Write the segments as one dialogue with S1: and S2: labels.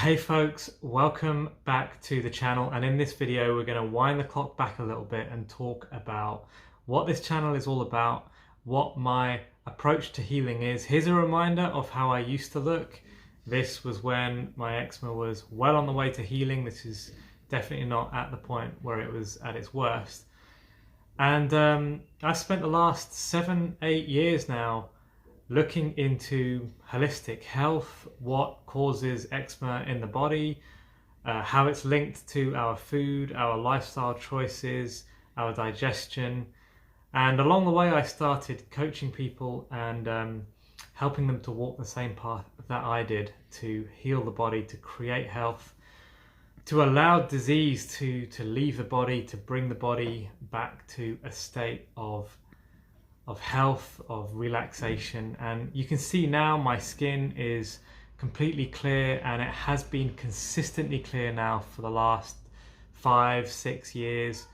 S1: Hey folks, welcome back to the channel, and in this video we're going to wind the clock back a little bit and talk about what this channel is all about, what my approach to healing is. Here's a reminder of how I used to look. This was when my eczema was well on the way to healing. This is definitely not at the point where it was at its worst. And I spent the last 7-8 years now looking into holistic health, what causes eczema in the body, how it's linked to our food, our lifestyle choices, our digestion. And along the way I started coaching people and helping them to walk the same path that I did, to heal the body, to create health, to allow disease to leave the body, to bring the body back to a state of health, of relaxation. And you can see now my skin is completely clear, and it has been consistently clear now for the last 5-6 years,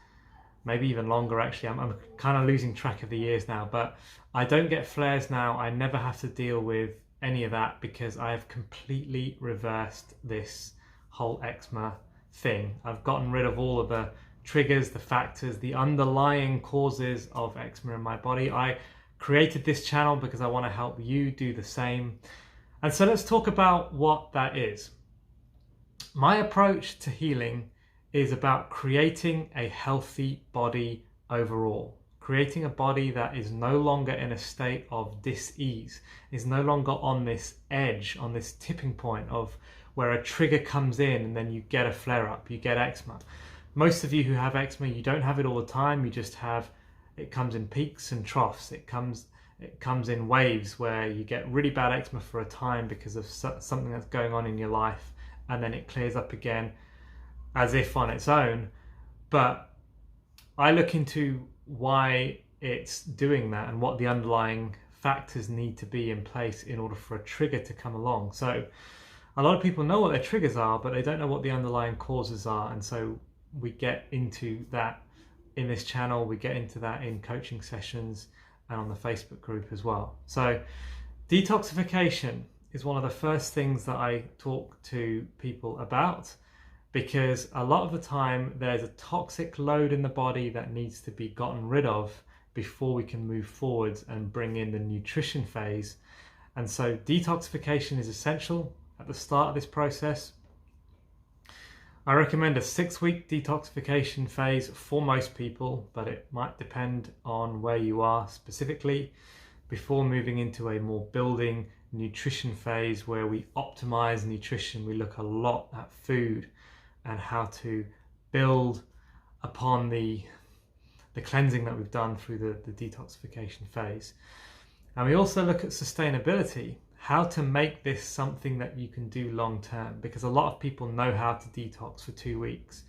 S1: maybe even longer actually. I'm kind of losing track of the years now, but I don't get flares now. I never have to deal with any of that because I have completely reversed this whole eczema thing. I've gotten rid of all of the triggers, the factors, the underlying causes of eczema in my body. I created this channel because I want to help you do the same. And so let's talk about what that is. My approach to healing is about creating a healthy body overall. Creating a body that is no longer in a state of dis-ease, is no longer on this edge, on this tipping point of where a trigger comes in and then you get a flare-up, you get eczema. Most of you who have eczema, you don't have it all the time. You just have, it comes in peaks and troughs. It comes in waves where you get really bad eczema for a time because of something that's going on in your life, and then it clears up again as if on its own. But I look into why it's doing that and what the underlying factors need to be in place in order for a trigger to come along. So a lot of people know what their triggers are, but they don't know what the underlying causes are. And so we get into that in this channel, we get into that in coaching sessions and on the Facebook group as well. So detoxification is one of the first things that I talk to people about, because a lot of the time there's a toxic load in the body that needs to be gotten rid of before we can move forwards and bring in the nutrition phase. And so detoxification is essential at the start of this process. I recommend a 6-week detoxification phase for most people, but it might depend on where you are specifically, before moving into a more building nutrition phase where we optimize nutrition. We look a lot at food and how to build upon the cleansing that we've done through the detoxification phase. And we also look at sustainability, how to make this something that you can do long term, because a lot of people know how to detox for 2 weeks,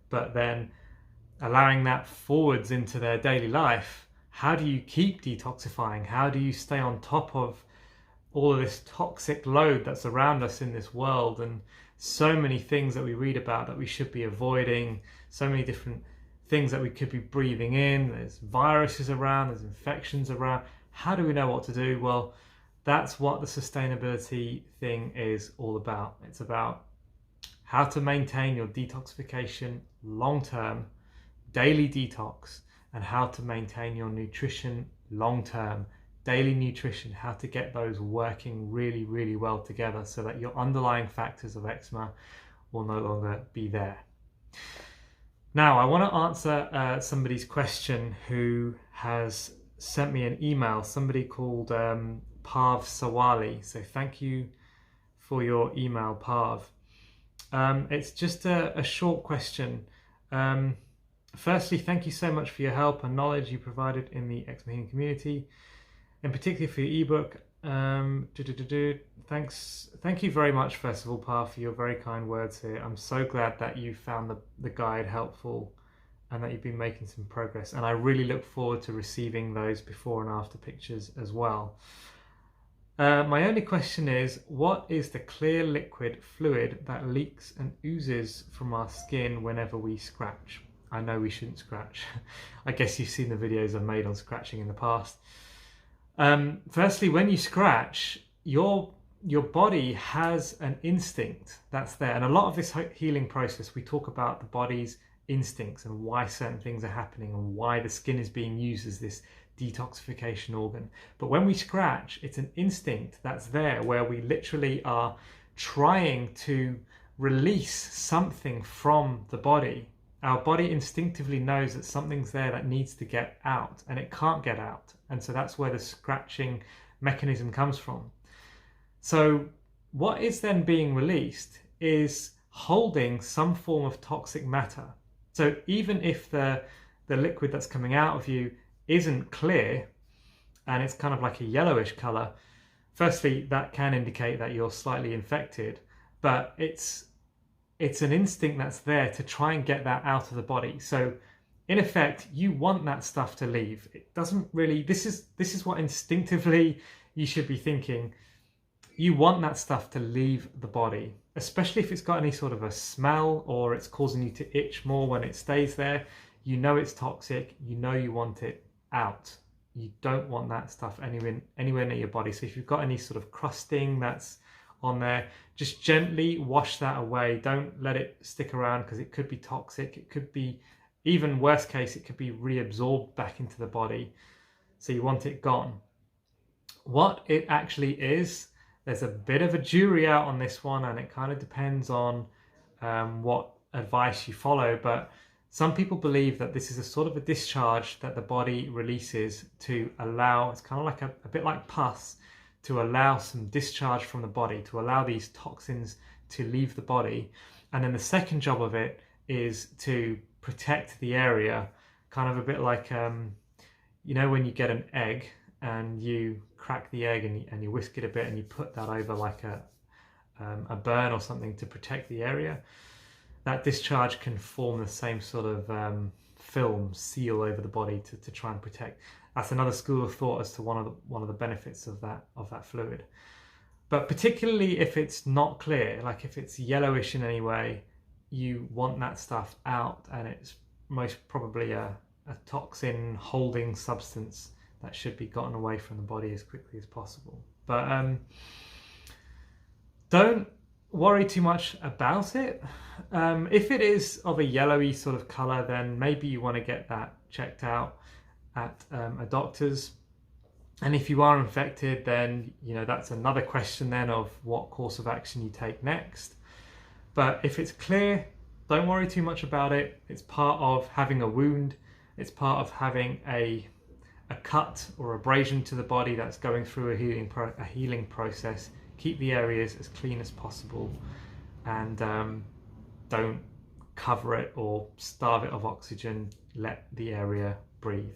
S1: but then allowing that forwards into their daily life, how do you keep detoxifying? How do you stay on top of all of this toxic load that's around us in this world, and so many things that we read about that we should be avoiding, so many different things that we could be breathing in, there's viruses around, there's infections around. How do we know what to do? Well, that's what the sustainability thing is all about. It's about how to maintain your detoxification long-term, daily detox, and how to maintain your nutrition long-term, daily nutrition, how to get those working really, really well together so that your underlying factors of eczema will no longer be there. Now, I want to answer somebody's question who has sent me an email, somebody called Parv Sawali. So thank you for your email, Parv. It's just a short question. Firstly, thank you so much for your help and knowledge you provided in the eczema healing community, in particular for your ebook. Thank you very much, first of all, Parv, for your very kind words here. I'm so glad that you found the guide helpful and that you've been making some progress, and I really look forward to receiving those before and after pictures as well. My only question is, what is the clear liquid fluid that leaks and oozes from our skin whenever we scratch? I know we shouldn't scratch. I guess you've seen the videos I've made on scratching in the past. Firstly, when you scratch, your your body has an instinct that's there. And a lot of this healing process, we talk about the body's instincts and why certain things are happening and why the skin is being used as this detoxification organ. But when we scratch, it's an instinct that's there where we literally are trying to release something from the body. Our body instinctively knows that something's there that needs to get out and it can't get out. And so that's where the scratching mechanism comes from. So what is then being released is holding some form of toxic matter. So even if the liquid that's coming out of you isn't clear and it's kind of like a yellowish color, firstly, that can indicate that you're slightly infected, but it's an instinct that's there to try and get that out of the body. So in effect, you want that stuff to leave. It doesn't really, this is what instinctively you should be thinking. You want that stuff to leave the body, especially if it's got any sort of a smell or it's causing you to itch more when it stays there. You know it's toxic, you know you want it out. You don't want that stuff anywhere near your body. So if you've got any sort of crusting that's on there, just gently wash that away. Don't let it stick around because it could be toxic. It could be, even worst case, it could be reabsorbed back into the body. So you want it gone. What it actually is, there's a bit of a jury out on this one, and it kind of depends on what advice you follow, but some people believe that this is a sort of a discharge that the body releases to allow, it's kind of like a bit like pus, to allow some discharge from the body, to allow these toxins to leave the body. And then the second job of it is to protect the area, kind of a bit like, you know, when you get an egg and you crack the egg and you whisk it a bit and you put that over like a burn or something to protect the area. That discharge can form the same sort of film seal over the body to try and protect. That's another school of thought as to one of the benefits of that fluid. But particularly if it's not clear, like if it's yellowish in any way, you want that stuff out, and it's most probably a toxin holding substance that should be gotten away from the body as quickly as possible. But don't worry too much about it. If it is of a yellowy sort of color, then maybe you want to get that checked out at a doctor's. And if you are infected, then you know that's another question then of what course of action you take next. But if it's clear, don't worry too much about it. It's part of having a wound. It's part of having a cut or abrasion to the body that's going through a healing process. Keep the areas as clean as possible, and don't cover it or starve it of oxygen. Let the area breathe.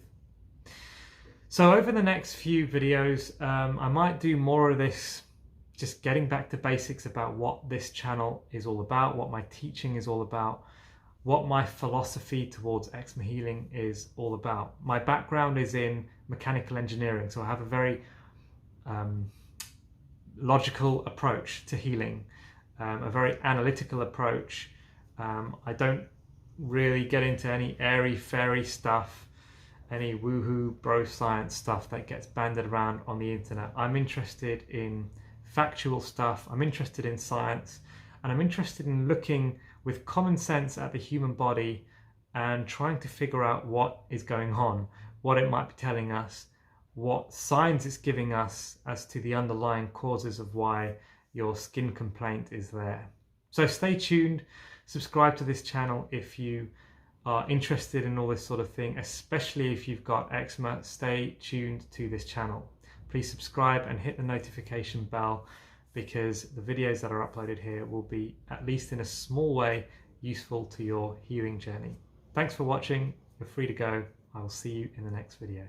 S1: So over the next few videos, I might do more of this, just getting back to basics about what this channel is all about, what my teaching is all about, what my philosophy towards eczema healing is all about. My background is in mechanical engineering, so I have a very logical approach to healing, a very analytical approach. I don't really get into any airy-fairy stuff, any woohoo bro science stuff that gets banded around on the internet. I'm interested in factual stuff, I'm interested in science, and I'm interested in looking with common sense at the human body and trying to figure out what is going on, what it might be telling us, what signs it's giving us as to the underlying causes of why your skin complaint is there. So stay tuned, subscribe to this channel if you are interested in all this sort of thing, especially if you've got eczema. Stay tuned to this channel. Please subscribe and hit the notification bell, because the videos that are uploaded here will be, at least in a small way, useful to your healing journey. Thanks for watching. You're free to go. I will see you in the next video.